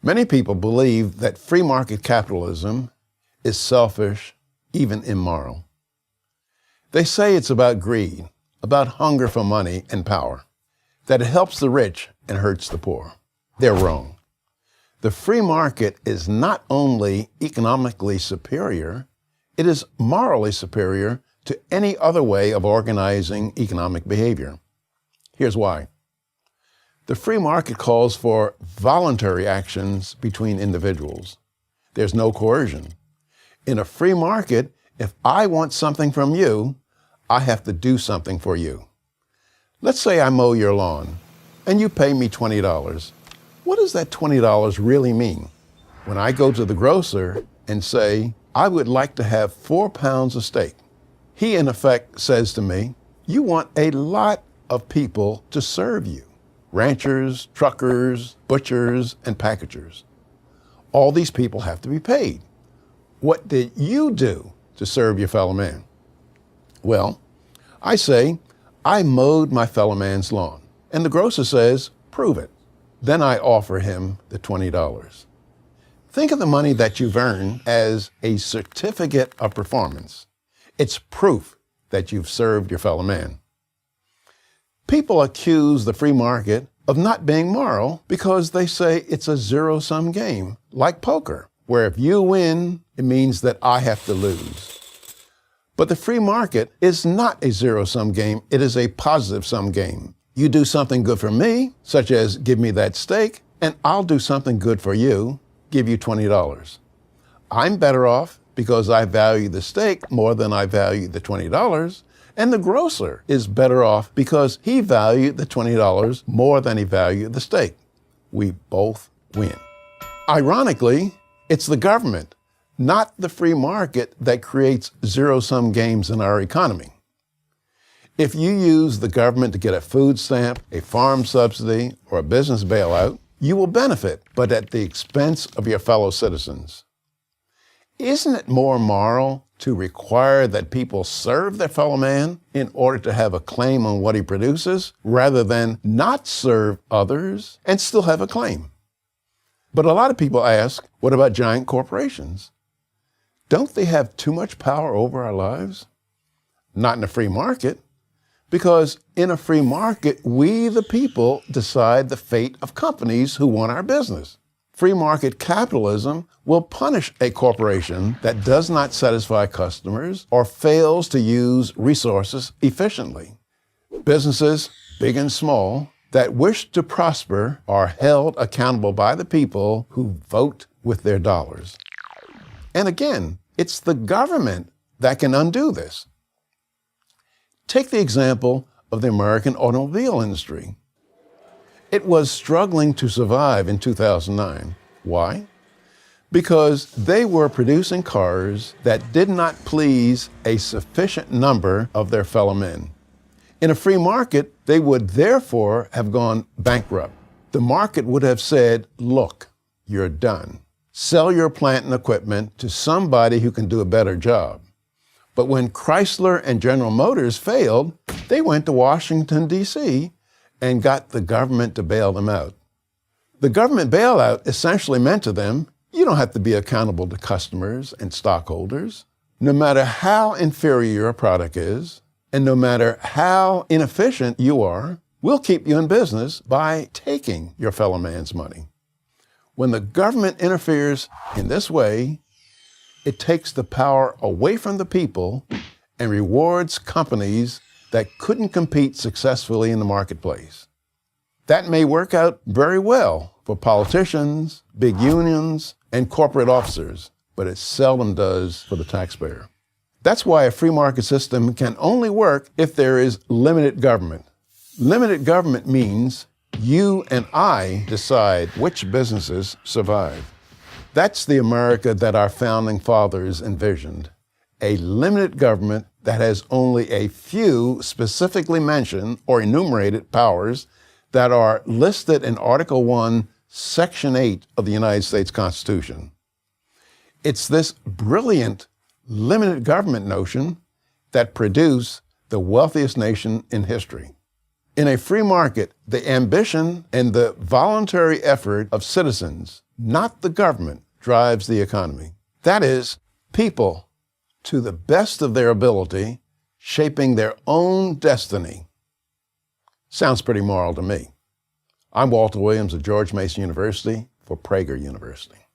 Many people believe that free market capitalism is selfish, even immoral. They say it's about greed, about hunger for money and power, that it helps the rich and hurts the poor. They're wrong. The free market is not only economically superior, it is morally superior to any other way of organizing economic behavior. Here's why. The free market calls for voluntary actions between individuals. There's no coercion. In a free market, if I want something from you, I have to do something for you. Let's say I mow your lawn and you pay me $20. What does that $20 really mean? When I go to the grocer and say, I would like to have 4 pounds of steak, he in effect says to me, you want a lot of people to serve you. Ranchers, truckers, butchers, and packagers. All these people have to be paid. What did you do to serve your fellow man? Well, I say, I mowed my fellow man's lawn. And the grocer says, prove it. Then I offer him the $20. Think of the money that you've earned as a certificate of performance. It's proof that you've served your fellow man. People accuse the free market of not being moral because they say it's a zero-sum game, like poker, where if you win, it means that I have to lose. But the free market is not a zero-sum game, it is a positive-sum game. You do something good for me, such as give me that steak, and I'll do something good for you, give you $20. I'm better off because I value the steak more than I value the $20, and the grocer is better off because he valued the $20 more than he valued the steak. We both win. Ironically, it's the government, not the free market, that creates zero-sum games in our economy. If you use the government to get a food stamp, a farm subsidy, or a business bailout, you will benefit, but at the expense of your fellow citizens. Isn't it more moral to require that people serve their fellow man in order to have a claim on what he produces, rather than not serve others and still have a claim? But a lot of people ask, what about giant corporations? Don't they have too much power over our lives? Not in a free market, because in a free market, we, the people, decide the fate of companies who want our business. Free market capitalism will punish a corporation that does not satisfy customers or fails to use resources efficiently. Businesses, big and small, that wish to prosper are held accountable by the people who vote with their dollars. And again, it's the government that can undo this. Take the example of the American automobile industry. It was struggling to survive in 2009. Why? Because they were producing cars that did not please a sufficient number of their fellow men. In a free market, they would therefore have gone bankrupt. The market would have said, look, you're done. Sell your plant and equipment to somebody who can do a better job. But when Chrysler and General Motors failed, they went to Washington, D.C., and got the government to bail them out. The government bailout essentially meant to them, you don't have to be accountable to customers and stockholders. No matter how inferior your product is, and no matter how inefficient you are, we'll keep you in business by taking your fellow man's money. When the government interferes in this way, it takes the power away from the people and rewards companies that couldn't compete successfully in the marketplace. That may work out very well for politicians, big unions, and corporate officers, but it seldom does for the taxpayer. That's why a free market system can only work if there is limited government. Limited government means you and I decide which businesses survive. That's the America that our founding fathers envisioned. A limited government that has only a few specifically mentioned or enumerated powers that are listed in Article 1, Section 8 of the United States Constitution. It's this brilliant limited government notion that produced the wealthiest nation in history. In a free market, the ambition and the voluntary effort of citizens, not the government, drives the economy. That is, people, to the best of their ability, shaping their own destiny. Sounds pretty moral to me. I'm Walter Williams of George Mason University for Prager University.